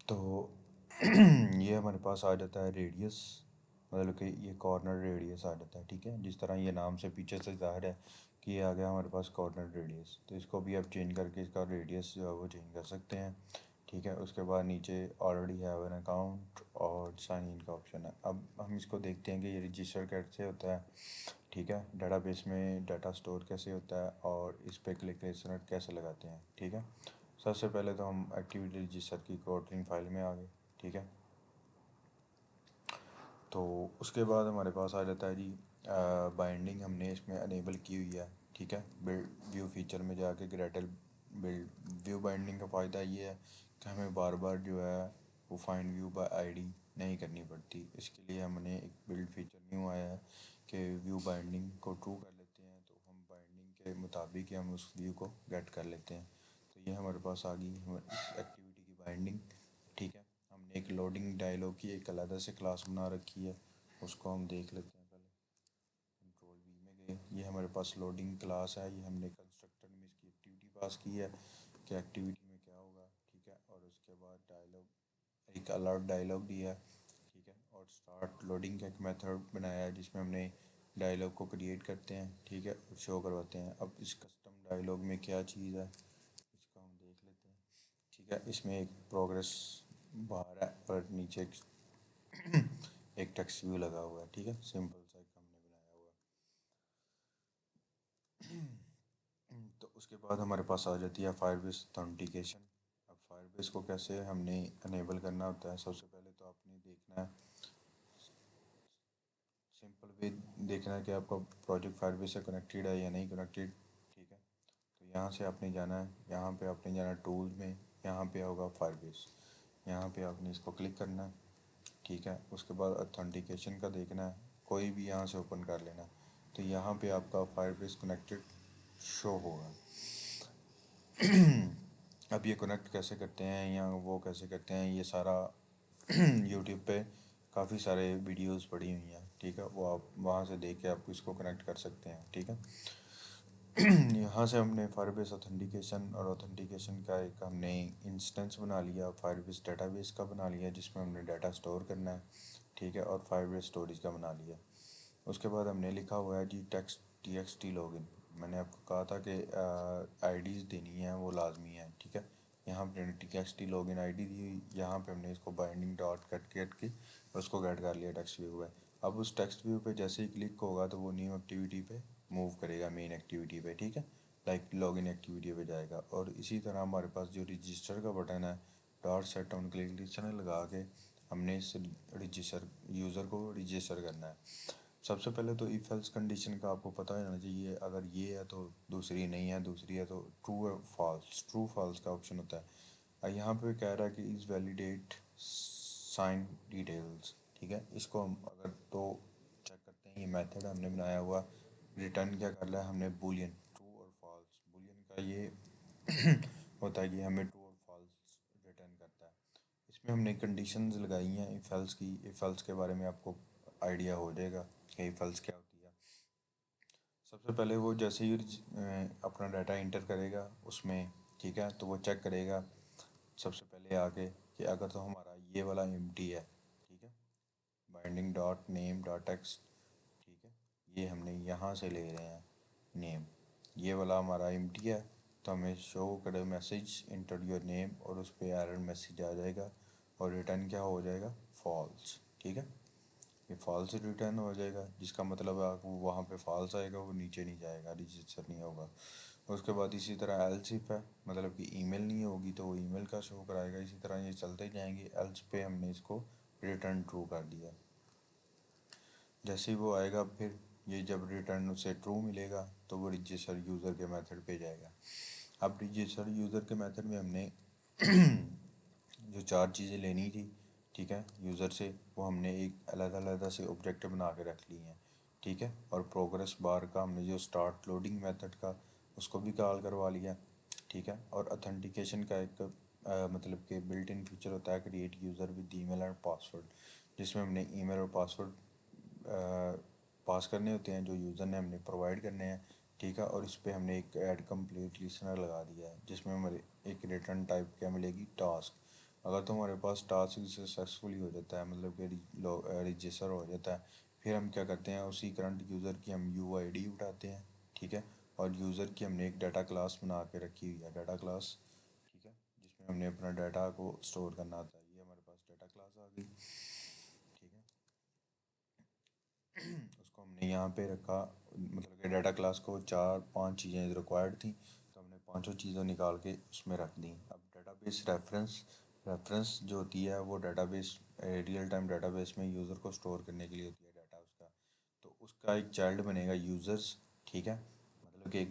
तो ये हमारे पास आ जाता है रेडियस, मतलब कि ये कॉर्नर रेडियस आ जाता है। ठीक है, जिस तरह ये नाम से पीछे से ज़ाहिर है कि ये आ गया हमारे पास कॉर्नर रेडियस, तो इसको भी आप चेंज करके इसका रेडियस जो है वो चेंज कर सकते हैं। ठीक है, उसके बाद नीचे ऑलरेडी हैव एन अकाउंट और साइन इन का ऑप्शन है। अब हम इसको देखते हैं कि ये रजिस्टर कैसे होता है। ठीक है, डेटाबेस में डाटा स्टोर कैसे होता है और इस पर क्लिक कैसे लगाते हैं। ठीक है, सबसे पहले तो हम एक्टिविटी रजिस्टर की कोटलिन फाइल में आ गए। ठीक है, तो उसके बाद हमारे पास आ जाता है जी बाइंडिंग हमने इसमें अनेबल की हुई है। ठीक है, बिल्ड व्यू फीचर में जाके ग्रेटल बिल्ड व्यू बाइंडिंग का फ़ायदा ये है कि हमें बार बार जो है वो फाइंड व्यू बाय आईडी नहीं करनी पड़ती। इसके लिए हमने एक बिल्ड फीचर न्यू आया है कि व्यू बाइंडिंग को ट्रू कर लेते हैं तो हम बाइंडिंग के मुताबिक ही हम उस व्यू को गेट कर लेते हैं। तो ये हमारे पास आ गई इस एक्टिविटी की बाइंडिंग। ठीक है, हमने एक लोडिंग डायलॉग की एक अलग से क्लास बना रखी है, उसको हम देख लेते हैं। पहले कंट्रोल वी में गए, ये हमारे पास लोडिंग क्लास है, ये हमने कंस्ट्रक्टर में इसकी एक्टिविटी पास की है कि एक्टिविटी में क्या होगा। ठीक है, और उसके बाद डायलॉग एक अलर्ट डायलॉग दिया है। ठीक है, और स्टार्ट लोडिंग का एक मेथड बनाया है जिसमें हमने डायलॉग को क्रिएट करते हैं। ठीक है, और शो करवाते हैं। अब इस कस्टम डायलॉग में क्या चीज़ है इसको हम देख लेते हैं। ठीक है, इसमें एक प्रोग्रेस बार है और नीचे एक टेक्स्ट व्यू लगा हुआ है। ठीक है, सिंपल सा एक हमने बनाया हुआ है। तो उसके बाद हमारे पास आ जाती है फायरबेस ऑथेंटिकेशन। अब फायरबेस को कैसे हमने अनेबल करना होता है, सबसे पहले तो आपने देखना है, सिंपल वे देखना है कि आपका प्रोजेक्ट फायरबेस से कनेक्टेड है या नहीं कनेक्टेड। ठीक है, तो यहाँ से आपने जाना है, यहाँ पे आपने जाना टूल्स में, यहाँ पे होगा फायरबेस, यहाँ पे आपने इसको क्लिक करना है। ठीक है, उसके बाद ऑथेंटिकेशन का देखना है, कोई भी यहाँ से ओपन कर लेना। तो यहाँ पे आपका फायरबेस कनेक्टेड शो होगा। अब ये कनेक्ट कैसे करते हैं या वो कैसे करते हैं, ये सारा यूट्यूब पे काफ़ी सारे वीडियोस पड़ी हुई हैं। ठीक है, वो आप वहाँ से देख के आप इसको कनेक्ट कर सकते हैं। ठीक है, यहाँ से हमने फायरबेस ऑथेंटिकेशन और ऑथेंटिकेशन का एक हमने इंस्टेंस बना लिया, फायरबेस डेटाबेस का बना लिया जिसमें हमने डाटा स्टोर करना है। ठीक है, और फायरबेस स्टोरेज का बना लिया। उसके बाद हमने लिखा हुआ है जी टेक्स्ट TXT लॉगिन। मैंने आपको कहा था कि आईडीज़ देनी है वो लाजमी है। ठीक है, यहाँ पे TXT लॉगिन आईडी दी हुई, यहाँ पे हमने इसको बाइंडिंग डॉट कट के उसको ऐड कर लिया टेक्स्ट व्यू में। अब उस टेक्स्ट व्यू पे जैसे ही क्लिक होगा तो वो न्यू एक्टिविटी पे मूव करेगा, मेन एक्टिविटी पे। ठीक है, लाइक लॉगिन एक्टिविटी पे जाएगा। और इसी तरह हमारे पास जो रजिस्टर का बटन है, डॉट सेट ऑन क्लिक लगा के हमने इस रजिस्टर यूज़र को रजिस्टर करना है। सबसे पहले तो इफ एल्स कंडीशन का आपको पता होना चाहिए, अगर ये है तो दूसरी नहीं है, दूसरी है तो ट्रू फॉल्स का ऑप्शन होता है। यहाँ पे कह रहा है कि इज़ वैलिडेट साइन डिटेल्स। ठीक है, इसको हम अगर तो चेक करते हैं, ये मेथड हमने बनाया हुआ, रिटर्न क्या कर रहा है हमने बूलियन ट्रू और फॉल्स। बूलियन का ये होता है कि हमें ट्रू और फॉल्स रिटर्न करता है। इसमें हमने कंडीशंस लगाई हैं इफ एल्स की। इफ एल्स के बारे में आपको आइडिया हो जाएगा कि इफ एल्स क्या होती है। सबसे पहले वो जैसे ही अपना डाटा इंटर करेगा उसमें, ठीक है, तो वो चेक करेगा सबसे पहले आके कि अगर तो हमारा ये वाला एम्प्टी है। ठीक है, binding dot name dot text. ठीक है, ये हमने यहाँ से ले रहे हैं नेम, ये वाला हमारा एम्प्टी है, तो हमें शो करे मैसेज इंटर योर नेम और उस पर एरर मैसेज आ जाएगा और रिटर्न क्या हो जाएगा, फॉल्स। ठीक है, ये फॉल्स रिटर्न हो जाएगा जिसका मतलब है वो वहाँ पे फॉल्स आएगा, वो नीचे नहीं जाएगा, रजिस्टर नहीं होगा। उसके बाद इसी तरह एल्स इफ है, मतलब कि ईमेल नहीं होगी तो वो ईमेल का शो कराएगा। इसी तरह ये चलते जाएंगे, एल्स पे हमने इसको रिटर्न ट्रू कर दिया। जैसे ही वो आएगा फिर ये जब रिटर्न उसे ट्रू मिलेगा तो वो रजिस्टर यूज़र के मेथड पे जाएगा। अब रजिस्टर यूज़र के मेथड में हमने जो चार चीज़ें लेनी थी, ठीक है, यूज़र से, वो हमने एक अलग अलग से ऑब्जेक्ट बना के रख ली हैं। ठीक है, और प्रोग्रेस बार का हमने जो स्टार्ट लोडिंग मेथड का उसको भी कॉल करवा लिया। ठीक है, और ऑथेंटिकेशन का एक मतलब कि बिल्ट इन फीचर होता है क्रिएट यूज़र विद ईमेल और पासवर्ड, जिसमें हमने ईमेल और पासवर्ड पास करने होते हैं जो यूज़र ने हमने प्रोवाइड करने हैं। ठीक है, और इस पर हमने एक ऐड कंप्लीट लिसनर लगा दिया है जिसमें हमारे एक रिटर्न टाइप क्या मिलेगी, टास्क। अगर तो हमारे पास टास्क सक्सेसफुली हो जाता है, मतलब कि रजिस्टर हो जाता है, फिर हम क्या करते हैं, उसी करंट यूज़र की हम UID उठाते हैं, ठीक है। और यूज़र की हमने एक डाटा क्लास बना के रखी हुई है, डाटा क्लास, ठीक है, जिसमें हमने अपना डाटा को स्टोर करना होता है। ये हमारे पास डाटा क्लास आ गई, ठीक है। उसको हमने यहाँ पे रखा, मतलब कि डाटा क्लास को 4-5 चीज़ें रिक्वायर्ड थी, तो हमने पांचों चीज़ों निकाल के उसमें रख दी। अब डाटाबेस रेफरेंस रेफरेंस जो होती है वो डाटाबेस रियल टाइम डाटाबेस में यूज़र को स्टोर करने के लिए होती है डाटा उसका। तो उसका एक चाइल्ड बनेगा यूज़र्स, ठीक है, मतलब कि एक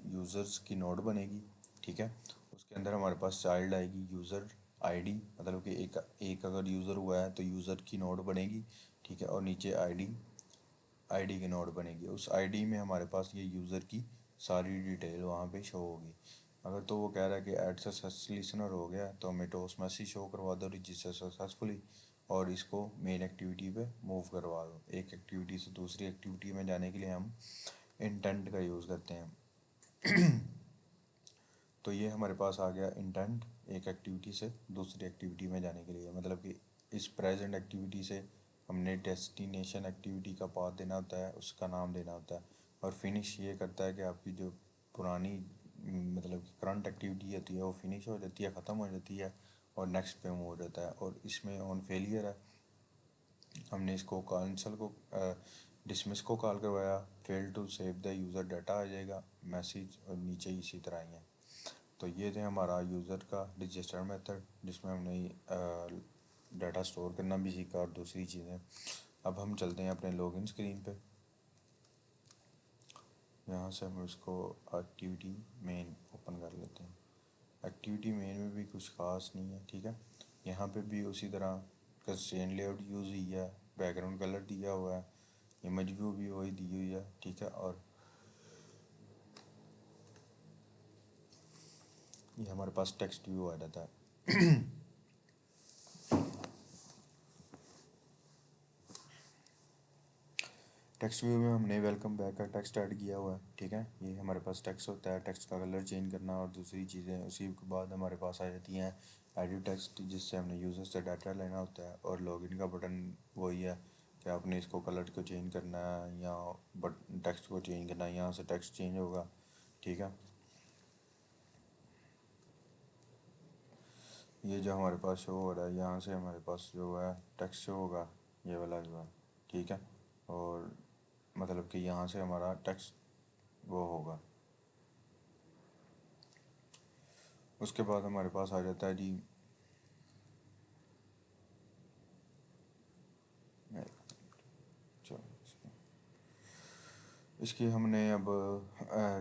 यूज़र्स की नोड बनेगी, ठीक है। उसके अंदर हमारे पास चाइल्ड आएगी यूज़र आईडी, मतलब कि एक एक अगर यूज़र हुआ है तो यूज़र की नोड बनेगी, ठीक है। और नीचे आईडी की नोड बनेगी। उस आईडी में हमारे पास ये यूज़र की सारी डिटेल वहाँ पे शो होगी। अगर तो वो कह रहा है कि ऐड सक्सेसफुली लिसनर हो गया, तो हमें टोस्ट मैसेज शो करवा दो रजिस्टर सक्सेसफुली, और इसको मेन एक्टिविटी पे मूव करवा दो। एक एक्टिविटी से दूसरी एक्टिविटी में जाने के लिए हम इंटेंट का यूज़ करते हैं। तो ये हमारे पास आ गया इंटेंट, एक एक्टिविटी से दूसरी एक्टिविटी में जाने के लिए, मतलब कि इस प्रेजेंट एक्टिविटी से हमने डेस्टिनेशन एक्टिविटी का पाथ देना होता है, उसका नाम देना होता है। और फिनिश ये करता है कि आपकी जो पुरानी मतलब कि करंट एक्टिविटी होती है वो फिनिश हो जाती है, ख़त्म हो जाती है, और नेक्स्ट पे मूव हो जाता है। और इसमें ऑन फेलियर है, हमने इसको कैंसल को डिसमिस को कॉल करवाया, fail to save the user data आ जाएगा मैसेज, और नीचे इसी तरह ही है। तो ये थे हमारा यूज़र का रजिस्टर मेथड, जिसमें हमने डाटा स्टोर करना भी सीखा और दूसरी चीज़ें। अब हम चलते हैं अपने लॉगिन स्क्रीन पे। यहाँ से हम इसको एक्टिविटी मेन ओपन कर लेते हैं। एक्टिविटी मेन में भी कुछ खास नहीं है, ठीक है। यहाँ पे भी उसी तरह कंस्ट्रेंट लेआउट यूज़ हुई है, बैकग्राउंड कलर दिया हुआ है, इमेज व्यू भी वही दी हुई है, ठीक है। और ये हमारे पास टेक्स्ट व्यू आ जाता है। टेक्स्ट व्यू में हमने वेलकम बैक का टेक्स्ट ऐड किया हुआ है, ठीक है। ये हमारे पास टेक्स्ट होता है, टेक्स्ट का कलर चेंज करना और दूसरी चीज़ें। उसी के बाद हमारे पास आ जाती हैं एडिट टेक्स्ट, जिससे हमने यूज़र से डाटा लेना होता है। और लॉगिन का बटन वही है कि आपने इसको कलर को चेंज करना है या बट टेक्स्ट को चेंज करना है, यहाँ से टेक्स्ट चेंज होगा, ठीक है। ये जो हमारे पास शो हो रहा है, यहाँ से हमारे पास जो है टेक्स्ट शो होगा, ये वाला जो है, ठीक है। और मतलब कि यहाँ से हमारा टेक्स्ट वो होगा। उसके बाद हमारे पास आ जाता है जी, चलो इसकी हमने अब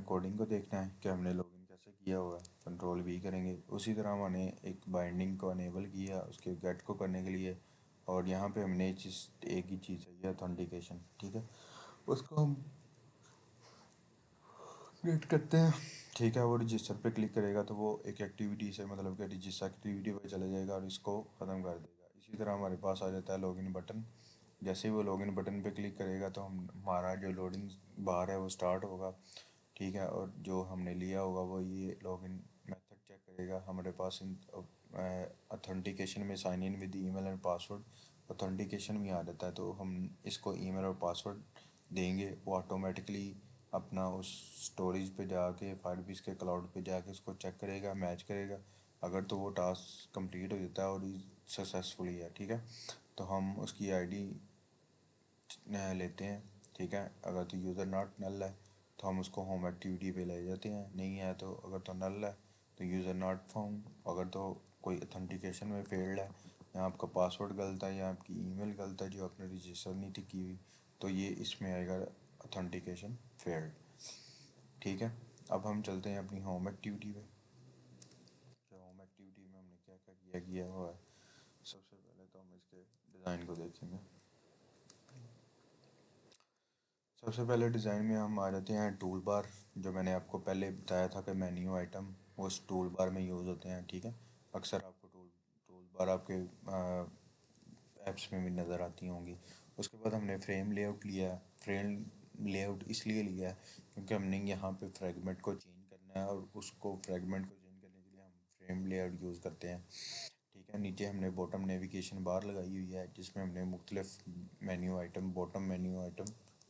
कोडिंग को देखना है कि हमने लॉगिन कैसे किया हुआ है, कंट्रोल भी करेंगे। उसी तरह हमने एक बाइंडिंग को अनेबल किया उसके गेट को करने के लिए, और यहाँ पे हमने एक ही चीज़ चाहिए, ऑथेंटिकेशन, ठीक है। उसको हम क्रिएट करते हैं, ठीक है। वो रजिस्टर पे क्लिक करेगा तो वो एक एक्टिविटी से, मतलब कि रजिस्टर एक्टिविटी पे चला जाएगा और इसको ख़त्म कर देगा। इसी तरह हमारे पास आ जाता है लॉगिन बटन। जैसे ही वो लॉगिन बटन पे क्लिक करेगा तो हम हमारा जो लोडिंग बार है वो स्टार्ट होगा, ठीक है। और जो हमने लिया होगा वो ये लॉगिन मेथड चेक करेगा। हमारे पास ऑथेंटिकेशन में sign in with email and password authentication में आ जाता है, तो हम इसको ईमेल और पासवर्ड देंगे, वो ऑटोमेटिकली अपना उस स्टोरेज पे जाके फायरबेस के क्लाउड पे जाके उसको चेक करेगा, मैच करेगा। अगर तो वो टास्क कंप्लीट हो जाता है और सक्सेसफुली है, ठीक है, तो हम उसकी आईडी लेते हैं, ठीक है। अगर तो यूज़र नॉट नल है तो हम उसको होम एक्टिविटी पे ले जाते हैं, नहीं है तो अगर तो नल है तो यूज़र नॉट फाउंड। अगर तो कोई ऑथेंटिकेशन में फेल्ड है, या आपका पासवर्ड गलत है या आपकी ईमेल गलत है जो आपने रजिस्टर नहीं थी की हुई, तो ये इसमें आएगा ऑथेंटिकेशन फेल्ड, ठीक है। अब हम चलते हैं अपनी होम एक्टिविटी पे। तो होम एक्टिविटी में हमने क्या क्या किया हुआ है, सबसे पहले तो हम इसके डिज़ाइन को देखेंगे। सबसे पहले डिज़ाइन में हम आ जाते हैं टूल बार। जो मैंने आपको पहले बताया था कि मेन्यू आइटम उस टूल बार में यूज़ होते हैं, ठीक है। अक्सर आपको टूल टूल बार आपके ऐप्स में भी नज़र आती होंगी। उसके बाद हमने फ्रेम लेआउट लिया है। फ्रेम लेआउट इसलिए लिया है क्योंकि हमने यहाँ पे फ्रेगमेंट को चेंज करना है, और उसको फ्रेगमेंट को चेंज करने के लिए हम फ्रेम लेआउट यूज़ करते हैं, ठीक है। नीचे हमने बॉटम नेविगेशन बार लगाई हुई है जिसमें हमने मुख्तलिफ menu item, bottom menu item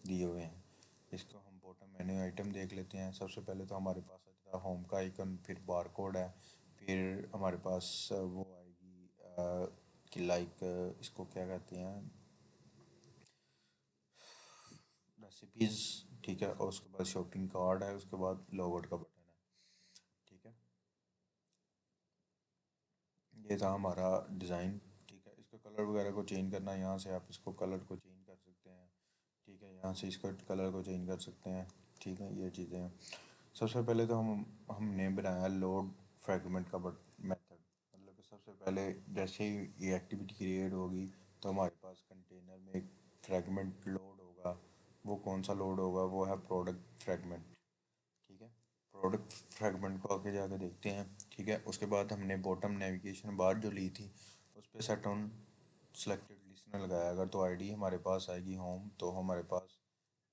दिए हुए हैं। इसको हम बॉटम मेन्यू आइटम देख लेते हैं। सबसे पहले तो हमारे पास आ जाता है होम का आइकन, फिर बार कोड है, फिर हमारे पास वो आएगी कि लाइक इसको क्या कहते हैं, रेसिपीज़, ठीक है। और उसके बाद शॉपिंग कार्ड है, उसके बाद लॉगआउट का बटन है, ठीक है। ये था हमारा डिज़ाइन, ठीक है। इसका कलर वगैरह को चेंज करना है, यहाँ से आप इसको कलर को चेंज कर सकते हैं, ठीक है। यहाँ से इसका कलर को चेंज कर सकते हैं, ठीक है। ये चीज़ें हैं। सबसे पहले तो हमने बनाया लोड फ्रेगमेंट का मेथड, मतलब कि सबसे पहले जैसे ही ये एक्टिविटी क्रिएट होगी तो हमारे पास कंटेनर में एक फ्रेगमेंट लोड होगा। वो कौन सा लोड होगा, वो है प्रोडक्ट फ्रेगमेंट, ठीक है। प्रोडक्ट फ्रेगमेंट को आगे जाके देखते हैं, ठीक है। उसके बाद हमने बॉटम नेविगेशन बार जो ली थी उस पर सेट ऑन सेलेक्टेड लिस्टनर लगाया। अगर तो आईडी हमारे पास आएगी होम, तो हमारे पास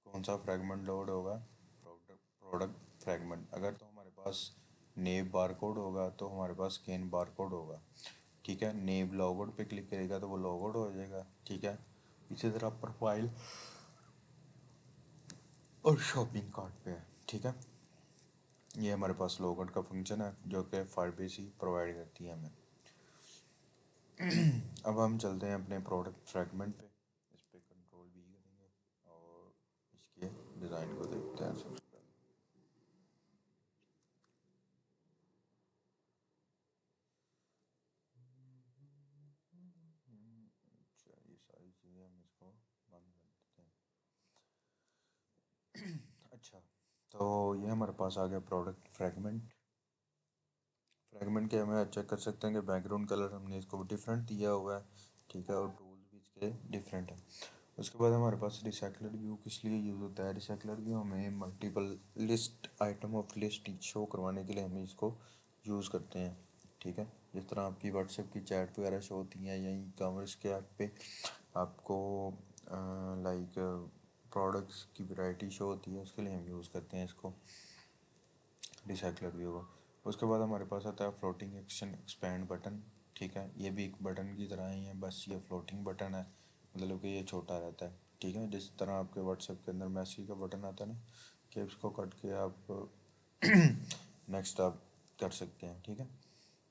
कौन सा फ्रेगमेंट लोड होगा, प्रोडक्ट फ्रेगमेंट। अगर तो हमारे पास नेव बार कोड होगा तो हमारे पास स्कैन बार कोड होगा, ठीक है। नेव लॉगआउट पे क्लिक करेगा तो वो लॉगआउट हो जाएगा, ठीक है। इसी तरह प्रोफाइल और शॉपिंग कार्ट पे है, ठीक है। ये हमारे पास लॉगआउट का फंक्शन है जो कि फायरबेस ही प्रोवाइड करती है हमें। अब हम चलते हैं अपने प्रोडक्ट फ्रेगमेंट पे, इस पे कंट्रोल भी करेंगे और इसके डिज़ाइन को देखते हैं सबसे पहले। अच्छा, ये सारी चीज़ें हम इसको बंद कर देते हैं। अच्छा, तो ये हमारे पास आ गया प्रोडक्ट फ्रेगमेंट। फ्रेगमेंट के हमें चेक कर सकते हैं कि बैकग्राउंड कलर हमने इसको डिफरेंट दिया हुआ है, ठीक है। और टूल्स भी इसके डिफरेंट है। उसके बाद हमारे पास रिसाइकलर व्यू किस लिए यूज़ होता है। रिसाइकलर व्यू हमें multiple list, item of list show करवाने के लिए हमें इसको यूज़ करते हैं, ठीक है। जिस तरह आपकी व्हाट्सएप की चैट वगैरह शो होती हैं या ई कॉमर्स के ऐप पे आपको लाइक प्रोडक्ट्स की वैरायटी शो होती है, उसके लिए हम यूज़ करते हैं इसको, रिसाइकलर व्यू को। उसके बाद हमारे पास आता है फ्लोटिंग एक्शन एक्सपैंड बटन, ठीक है। ये भी एक बटन की तरह ही है, बस ये फ्लोटिंग बटन है, मतलब कि ये छोटा रहता है, ठीक है। जिस तरह आपके व्हाट्सएप के अंदर मैसेज का बटन आता है ना, कि इसको कट के आप नेक्स्ट आप कर सकते हैं, ठीक है।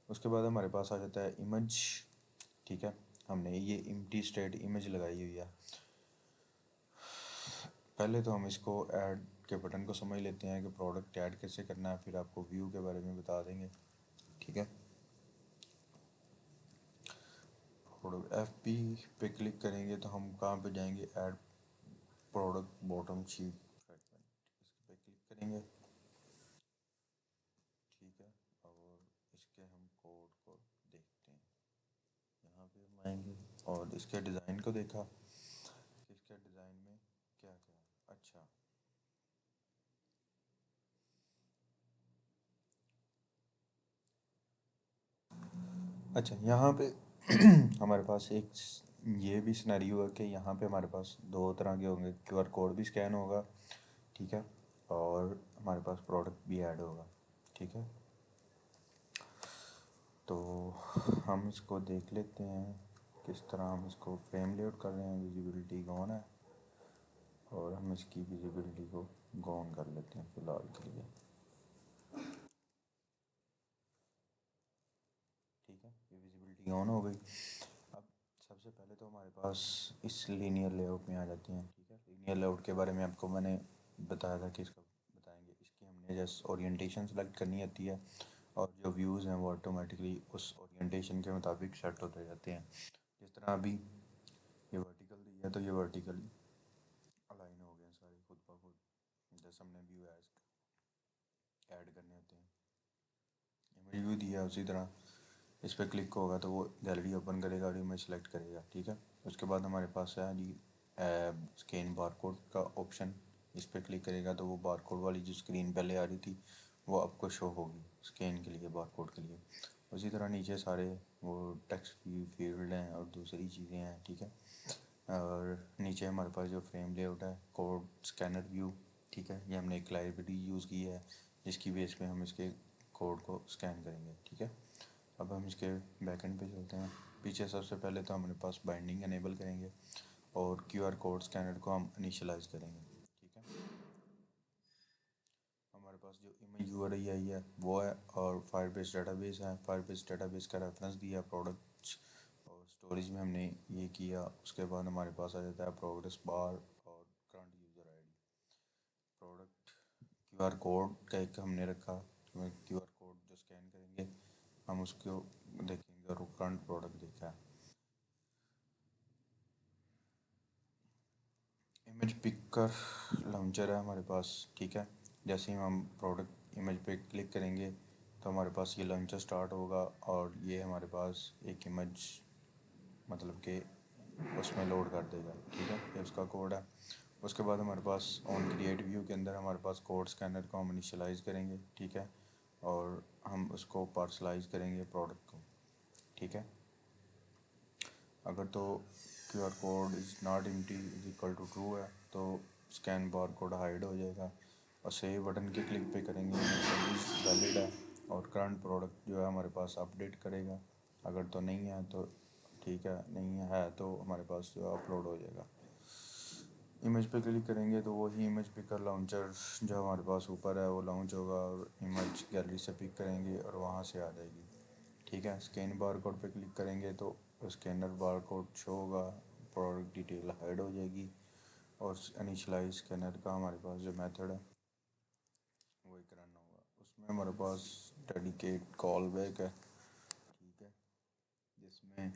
उसके बाद हमारे पास आ जाता है इमेज, ठीक है। हमने ये एम्प्टी स्टेट इमेज लगाई हुई है। पहले तो हम इसको ऐड के बटन को समझ लेते हैं कि प्रोडक्ट ऐड कैसे करना है, फिर आपको व्यू के बारे में बता देंगे, ठीक है। प्रोडक्ट एफ पी पे क्लिक करेंगे तो हम कहाँ पे जाएंगे, add product bottom sheet fragment, इस पे क्लिक करेंगे, ठीक है। और इसके हम कोड को देखते हैं, यहाँ पे हम आएंगे और इसके डिज़ाइन को देखा कि इसके डिज़ाइन में क्या क्या। अच्छा, अच्छा, यहाँ पे हमारे पास एक ये भी सिनेरियो है कि यहाँ पे हमारे पास दो तरह के होंगे, क्यूआर कोड भी स्कैन होगा, ठीक है। और हमारे पास प्रोडक्ट भी ऐड होगा, ठीक है। तो हम इसको देख लेते हैं किस तरह हम इसको फ्रेम लेआउट कर रहे हैं। विजिबिलिटी ऑन है और हम इसकी विजिबिलिटी को ऑन कर लेते हैं फ़िलहाल के लिए, ठीक है। ये विजिबिलिटी ऑन हो गई। अब सबसे पहले तो हमारे पास इस लीनियर लेआउट में आ जाते हैं, ठीक है। लीनियर लेआउट के बारे में आपको मैंने बताया था कि इसका बताएंगे। इसकी हमने जस्ट ओरिएंटेशन सेलेक्ट करनी होती है और जो व्यूज़ हैं वो ऑटोमेटिकली उस ओरिएंटेशन के मुताबिक सेट होते जाते हैं। जिस तरह अभी ये वर्टिकल दी है तो ये वर्टिकली अलाइन हो गए सारे खुद ब खुद, जैसे हमने व्यू ऐड करने होते हैं। इमेज व्यू दिया उसी तरह इस पर क्लिक होगा तो वो गैलरी ओपन करेगा और इमेज सेलेक्ट करेगा, ठीक है। उसके बाद हमारे पास है जी स्कैन बारकोड का ऑप्शन। इस पर क्लिक करेगा तो वो बारकोड वाली जो स्क्रीन पहले आ रही थी वो आपको शो होगी स्कैन के लिए, बारकोड के लिए। उसी तरह नीचे सारे वो टेक्स्ट व्यू फील्ड हैं और दूसरी चीज़ें हैं, ठीक है। और नीचे हमारे पास जो फ्रेम लेआउट है, कोड स्कैनर व्यू, ठीक है। ये हमने एक लाइब्रेरी यूज़ की है जिसकी बेस पे हम इसके कोड को स्कैन करेंगे, ठीक है। अब हम इसके बैकएंड पे चलते हैं। पीछे सबसे पहले तो हमारे पास बाइंडिंग एनेबल करेंगे और क्यूआर कोड स्कैनर को हम इनिशियलाइज करेंगे। ठीक है, हमारे पास जो इमेज URI है वो है और फायरबेस डेटाबेस है। फायरबेस डेटाबेस का रेफरेंस दिया प्रोडक्ट्स और स्टोरेज में हमने ये किया। उसके बाद हमारे पास आ जाता है प्रोग्रेस बार और current user ID. Product QR code का एक हमने रखा, क्यूआर कोड जो स्कैन करेंगे हम उसको देखेंगे और करंट प्रोडक्ट देखा है। इमेज पिकर लॉन्चर है हमारे पास। ठीक है, जैसे ही हम प्रोडक्ट इमेज पे क्लिक करेंगे तो हमारे पास ये लॉन्चर स्टार्ट होगा और ये हमारे पास एक इमेज मतलब कि उसमें लोड कर देगा। ठीक है, ये उसका कोड है। उसके बाद हमारे पास ऑन क्रिएट व्यू के अंदर हमारे पास कोड स्कैनर को हम इनिशियलाइज़ करेंगे। ठीक है, और हम उसको पार्सलाइज करेंगे प्रोडक्ट को। ठीक है, अगर तो QR code is not empty is equal to true है तो स्कैन बार कोड हाइड हो जाएगा और सेव बटन के क्लिक पे करेंगे वैलिड है और करंट प्रोडक्ट जो है हमारे पास अपडेट करेगा। अगर तो नहीं है तो ठीक है, नहीं है तो हमारे पास जो अपलोड हो जाएगा। इमेज पे क्लिक करेंगे तो वही इमेज पिकर लॉन्चर जो हमारे पास ऊपर है वो लॉन्च होगा और इमेज गैलरी से पिक करेंगे और वहाँ से आ जाएगी। ठीक है, स्कैन बार कोड पे क्लिक करेंगे तो स्कैनर बार कोड शो होगा, प्रोडक्ट डिटेल हाइड हो जाएगी और इनिशियलाइज स्कैनर का हमारे पास जो मेथड है वो एक रन होगा। उसमें हमारे पास डेडिकेट कॉल बैक है। ठीक है, जिसमें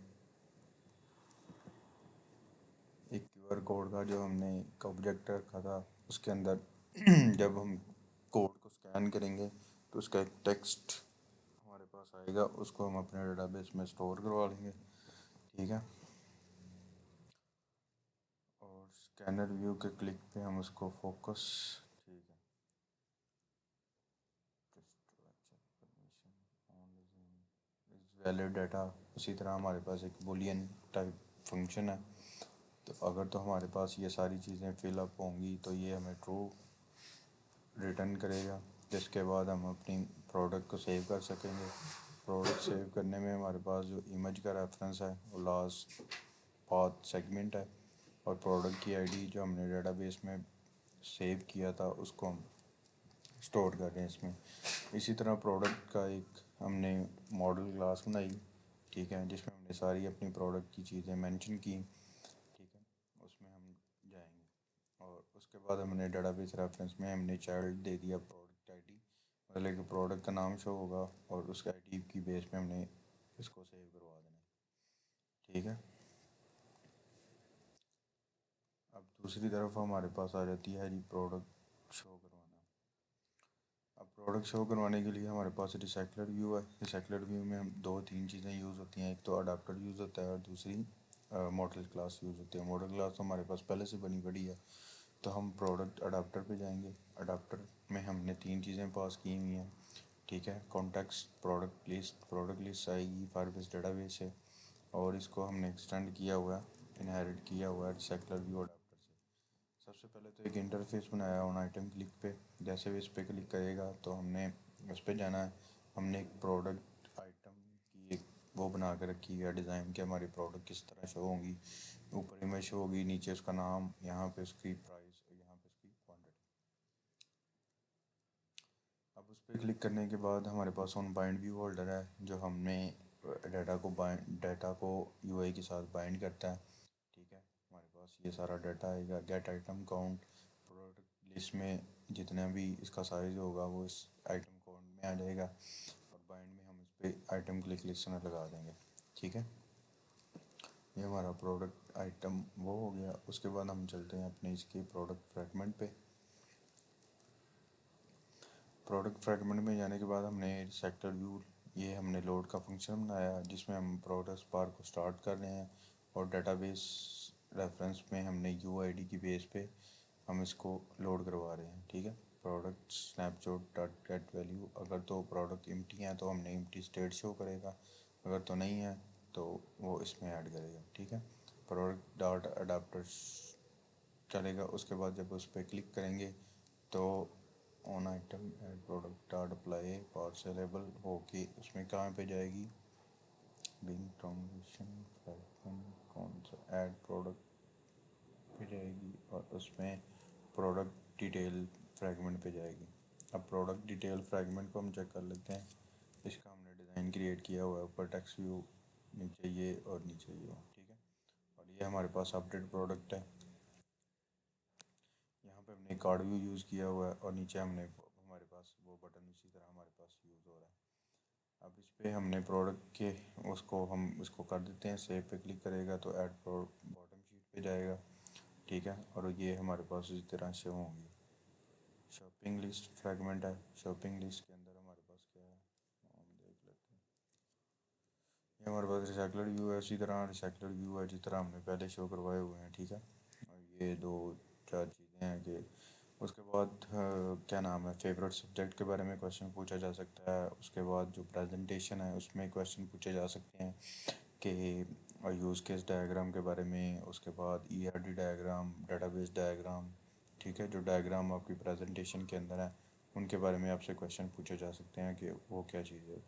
एक क्यूआर कोड का जो हमने एक ऑब्जेक्ट रखा था उसके अंदर जब हम कोड को स्कैन करेंगे तो उसका एक टेक्स्ट हमारे पास आएगा, उसको हम अपने डेटाबेस में स्टोर करवा लेंगे। ठीक है, और स्कैनर व्यू के क्लिक पे हम उसको फोकस। ठीक है, वैलिड डाटा। उसी तरह हमारे पास एक बुलियन टाइप फंक्शन है, तो अगर तो हमारे पास ये सारी चीज़ें फिलअप होंगी तो ये हमें ट्रू रिटर्न करेगा, जिसके बाद हम अपनी प्रोडक्ट को सेव कर सकेंगे। प्रोडक्ट सेव करने में हमारे पास जो इमेज का रेफरेंस है वो लास्ट पाथ सेगमेंट है और प्रोडक्ट की आईडी जो हमने डेटाबेस में सेव किया था उसको हम स्टोर कर रहे हैं इसमें। इसी तरह प्रोडक्ट का एक हमने मॉडल क्लास बनाई। ठीक है, जिसमें हमने सारी अपनी प्रोडक्ट की चीज़ें मेंशन की। ठीक है, उसमें हम जाएंगे और उसके बाद हमने डेटाबेस रेफरेंस में हमने चाइल्ड दे दिया प्रोडक्ट आईडी, मतलब कि प्रोडक्ट का नाम शो होगा और उसका आईडी की बेस पे हमने इसको सेव करवा देना है। ठीक है, अब दूसरी तरफ हमारे पास आ जाती है जी प्रोडक्ट शो करवाना। अब प्रोडक्ट शो करवाने के लिए हमारे पास रिसाइकलर व्यू है। रिसाइकलर व्यू में हम दो तीन चीज़ें यूज़ होती हैं, एक तो अडाप्टर यूज़ होता है और दूसरी मॉडल क्लास यूज़ होती है। मॉडल क्लास तो हमारे पास पहले से बनी पड़ी है, तो हम प्रोडक्ट अडाप्टर पे जाएंगे। अडाप्टर में हमने तीन चीज़ें पास की हुई हैं। ठीक है, कॉन्टेक्स्ट प्रोडक्ट लिस्ट आएगी फायरबेस डेटाबेस से और इसको हमने एक्सटेंड किया हुआ है, इनहेरिट किया हुआ है रिसाइकलर व्यू अडाप्टर से। सबसे पहले तो एक इंटरफेस बनाया ऑन आइटम क्लिक पे। जैसे भी इस पर क्लिक करेगा तो हमने उस पर जाना है। हमने एक प्रोडक्ट आइटम की एक वो बना कर रखी है डिज़ाइन कि हमारी प्रोडक्ट किस तरह शो होंगी। ऊपर इमेज शो होगी, नीचे उसका नाम, यहाँ पे उसकी प्राइस और यहाँ पे उसकी क्वांटिटी। अब उस पर क्लिक करने के बाद हमारे pass on bind view holder है जो हमने डाटा को यूआई के साथ बाइंड करता है। ठीक है, हमारे पास ये सारा डाटा आएगा। Gate item count product list में जितना भी इसका साइज़ होगा वो इस आइटम काउंट में आ जाएगा और बाइंड में हम इस पर आइटम क्लिक लिस्टनर लगा देंगे। ठीक है, ये हमारा प्रोडक्ट आइटम वो हो गया। उसके बाद हम चलते हैं अपने इसके प्रोडक्ट फ्रैगमेंट पे। प्रोडक्ट फ्रैगमेंट में जाने के बाद हमने सेक्टर व्यू ये हमने लोड का फंक्शन बनाया जिसमें हम प्रोडक्ट बार को स्टार्ट कर रहे हैं और डेटाबेस रेफरेंस में हमने यूआईडी की बेस पे हम इसको लोड करवा रहे हैं। ठीक है, product snapshot dot get value, अगर तो प्रोडक्ट एम्प्टी हैं तो हमने एम्प्टी स्टेट शो करेगा, अगर तो नहीं है तो वो इसमें ऐड करेगा। ठीक है, प्रोडक्ट डॉट अडाप्टर चलेगा। उसके बाद जब उस पर क्लिक करेंगे तो on item add product dot apply parcelable हो के उसमें कहाँ पे जाएगी, बिंग ट्रांजिशन फ्रैगमेंट कौन सा ऐड प्रोडक्ट पे जाएगी और उसमें प्रोडक्ट डिटेल फ्रैगमेंट पे जाएगी। अब प्रोडक्ट डिटेल फ्रैगमेंट को हम चेक कर लेते हैं। इसका हमने डिज़ाइन क्रिएट किया हुआ है, ऊपर टेक्स्ट व्यू, नीचे ये और नीचे ये, ठीक है। और ये हमारे पास अपडेट प्रोडक्ट है। यहाँ पे हमने कार्ड व्यू यूज़ किया हुआ है और नीचे हमने हमारे पास वो बटन इसी तरह हमारे पास यूज़ हो रहा है। अब इस पे हमने प्रोडक्ट के उसको हम इसको कर देते हैं, सेव पे क्लिक करेगा तो ऐड बॉटम शीट पे जाएगा, ठीक है। और ये हमारे पास इस तरह से होंगी। शॉपिंग लिस्ट फ्रैगमेंट है। शॉपिंग लिस्ट के अंदर हमारे पास क्या है हम देख लेते हैं। ये हमारे पास रिसाइकलर व्यू है, इसी तरह रिसाइकलर व्यू है जिस तरह हमने पहले शो करवाए हुए हैं, ठीक है। और ये दो चार चीज़ें हैं कि उसके बाद क्या नाम है, फेवरेट सब्जेक्ट के बारे में क्वेश्चन पूछा जा सकता है। उसके बाद जो प्रेजेंटेशन है उसमें क्वेश्चन पूछे जा सकते हैं कि यूज़ केस डायग्राम के बारे में। उसके बाद ईआरडी डायग्राम, डेटाबेस डायग्राम, ठीक है। जो डायग्राम आपकी प्रेजेंटेशन के अंदर है उनके बारे में आपसे क्वेश्चन पूछे जा सकते हैं कि वो क्या चीज़ है।